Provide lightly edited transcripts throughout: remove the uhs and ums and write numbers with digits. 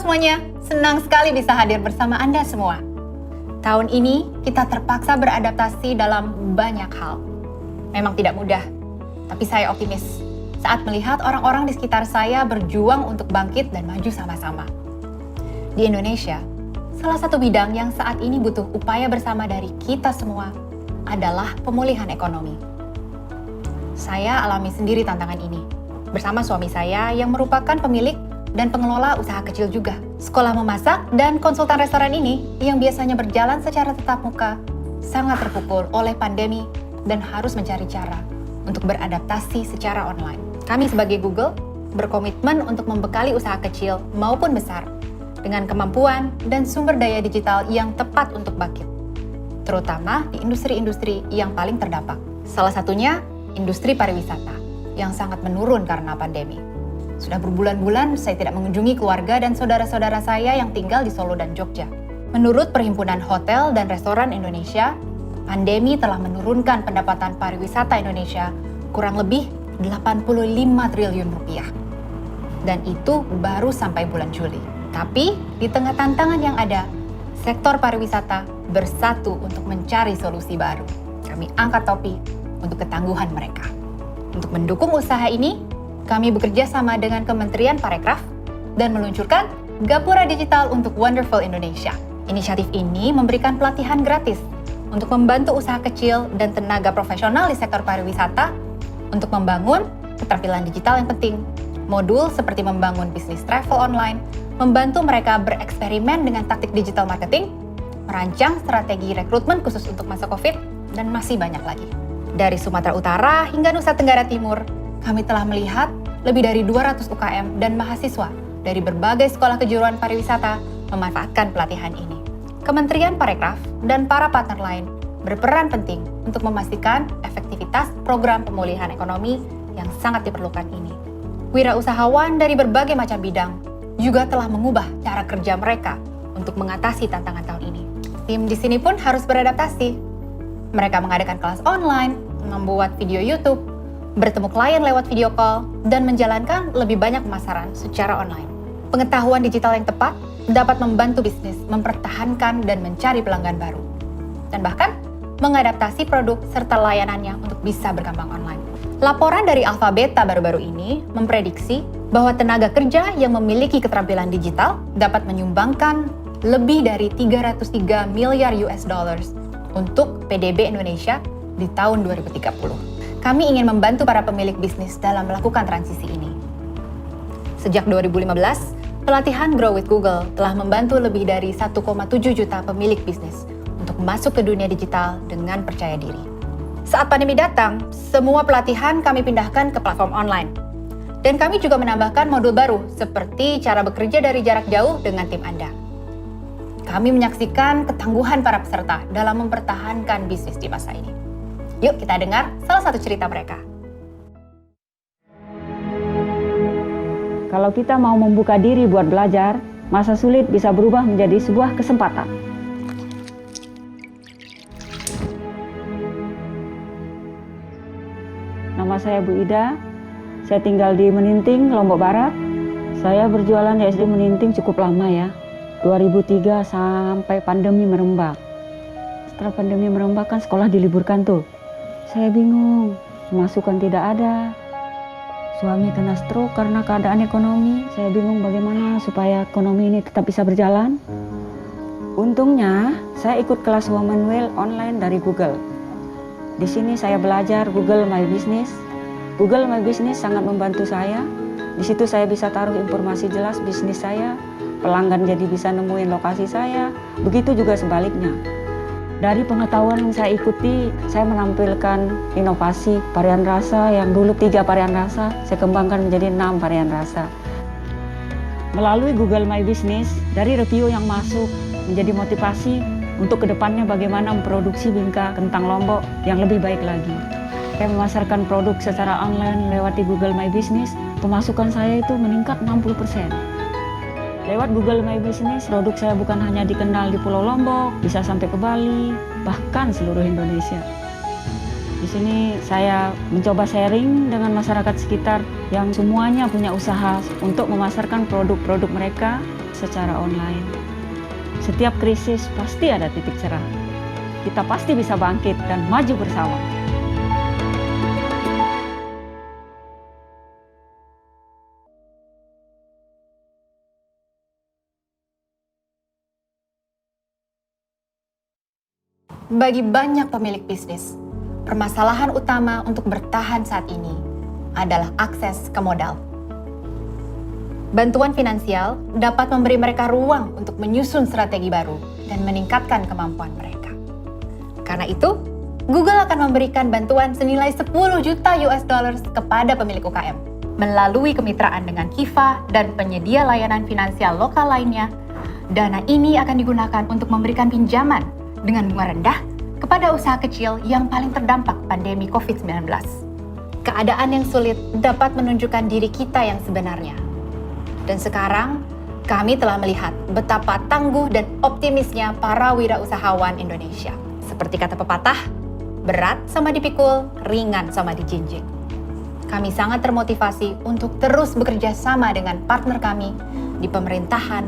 semuanya, senang sekali bisa hadir bersama Anda semua. Tahun ini kita terpaksa beradaptasi dalam banyak hal. Memang tidak mudah, tapi saya optimis saat melihat orang-orang di sekitar saya berjuang untuk bangkit dan maju sama-sama. Di Indonesia, salah satu bidang yang saat ini butuh upaya bersama dari kita semua adalah pemulihan ekonomi. Saya alami sendiri tantangan ini bersama suami saya yang merupakan pemilik dan pengelola usaha kecil juga. Sekolah memasak dan konsultan restoran ini yang biasanya berjalan secara tatap muka sangat terpukul oleh pandemi dan harus mencari cara untuk beradaptasi secara online. Kami sebagai Google berkomitmen untuk membekali usaha kecil maupun besar dengan kemampuan dan sumber daya digital yang tepat untuk bangkit, terutama di industri-industri yang paling terdampak. Salah satunya industri pariwisata yang sangat menurun karena pandemi. Sudah berbulan-bulan saya tidak mengunjungi keluarga dan saudara-saudara saya yang tinggal di Solo dan Jogja. Menurut Perhimpunan Hotel dan Restoran Indonesia, pandemi telah menurunkan pendapatan pariwisata Indonesia kurang lebih 85 triliun rupiah. Dan itu baru sampai bulan Juli. Tapi di tengah tantangan yang ada, sektor pariwisata bersatu untuk mencari solusi baru. Kami angkat topi untuk ketangguhan mereka. Untuk mendukung usaha ini, kami bekerja sama dengan Kementerian Parekraf dan meluncurkan Gapura Digital untuk Wonderful Indonesia. Inisiatif ini memberikan pelatihan gratis untuk membantu usaha kecil dan tenaga profesional di sektor pariwisata untuk membangun keterampilan digital yang penting. Modul seperti membangun bisnis travel online, membantu mereka bereksperimen dengan taktik digital marketing, merancang strategi rekrutmen khusus untuk masa COVID, dan masih banyak lagi. Dari Sumatera Utara hingga Nusa Tenggara Timur, kami telah melihat lebih dari 200 UKM dan mahasiswa dari berbagai sekolah kejuruan pariwisata memanfaatkan pelatihan ini. Kementerian Parekraf dan para partner lain berperan penting untuk memastikan efektivitas program pemulihan ekonomi yang sangat diperlukan ini. Wirausahawan dari berbagai macam bidang juga telah mengubah cara kerja mereka untuk mengatasi tantangan tahun ini. Tim di sini pun harus beradaptasi. Mereka mengadakan kelas online, membuat video YouTube, bertemu klien lewat video call, dan menjalankan lebih banyak pemasaran secara online. Pengetahuan digital yang tepat dapat membantu bisnis mempertahankan dan mencari pelanggan baru, dan bahkan mengadaptasi produk serta layanannya untuk bisa berkembang online. Laporan dari Alphabeta baru-baru ini memprediksi bahwa tenaga kerja yang memiliki keterampilan digital dapat menyumbangkan lebih dari 303 miliar US dollars untuk PDB Indonesia di tahun 2030. Kami ingin membantu para pemilik bisnis dalam melakukan transisi ini. Sejak 2015, pelatihan Grow with Google telah membantu lebih dari 1,7 juta pemilik bisnis untuk masuk ke dunia digital dengan percaya diri. Saat pandemi datang, semua pelatihan kami pindahkan ke platform online. Dan kami juga menambahkan modul baru seperti cara bekerja dari jarak jauh dengan tim Anda. Kami menyaksikan ketangguhan para peserta dalam mempertahankan bisnis di masa ini. Yuk kita dengar salah satu cerita mereka. Kalau kita mau membuka diri buat belajar, masa sulit bisa berubah menjadi sebuah kesempatan. Nama saya Bu Ida, saya tinggal di Meninting, Lombok Barat. Saya berjualan di SD Meninting cukup lama ya, 2003 sampai pandemi merembak. Setelah pandemi merembak kan sekolah diliburkan tuh. Saya bingung, pemasukan tidak ada. Suami kena stroke karena keadaan ekonomi. Saya bingung bagaimana supaya ekonomi ini tetap bisa berjalan. Untungnya, saya ikut kelas Woman Well online dari Google. Di sini saya belajar Google My Business. Google My Business sangat membantu saya. Di situ saya bisa taruh informasi jelas bisnis saya. Pelanggan jadi bisa nemuin lokasi saya. Begitu juga sebaliknya. Dari pengetahuan yang saya ikuti, saya menampilkan inovasi varian rasa yang dulu 3 varian rasa, saya kembangkan menjadi 6 varian rasa. Melalui Google My Business, dari review yang masuk menjadi motivasi untuk kedepannya bagaimana memproduksi bingka kentang Lombok yang lebih baik lagi. Saya memasarkan produk secara online lewat Google My Business, pemasukan saya itu meningkat 60%. Lewat Google My Business, produk saya bukan hanya dikenal di Pulau Lombok, bisa sampai ke Bali, bahkan seluruh Indonesia. Di sini saya mencoba sharing dengan masyarakat sekitar yang semuanya punya usaha untuk memasarkan produk-produk mereka secara online. Setiap krisis pasti ada titik cerah. Kita pasti bisa bangkit dan maju bersama. Bagi banyak pemilik bisnis, permasalahan utama untuk bertahan saat ini adalah akses ke modal. Bantuan finansial dapat memberi mereka ruang untuk menyusun strategi baru dan meningkatkan kemampuan mereka. Karena itu, Google akan memberikan bantuan senilai 10 juta US dollars kepada pemilik UKM. Melalui kemitraan dengan Kiva dan penyedia layanan finansial lokal lainnya, dana ini akan digunakan untuk memberikan pinjaman dengan bunga rendah kepada usaha kecil yang paling terdampak pandemi COVID-19. Keadaan yang sulit dapat menunjukkan diri kita yang sebenarnya. Dan sekarang, kami telah melihat betapa tangguh dan optimisnya para wirausahawan Indonesia. Seperti kata pepatah, berat sama dipikul, ringan sama dijinjing. Kami sangat termotivasi untuk terus bekerja sama dengan partner kami di pemerintahan,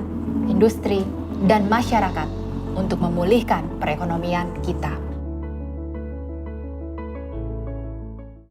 industri, dan masyarakat untuk memulihkan perekonomian kita.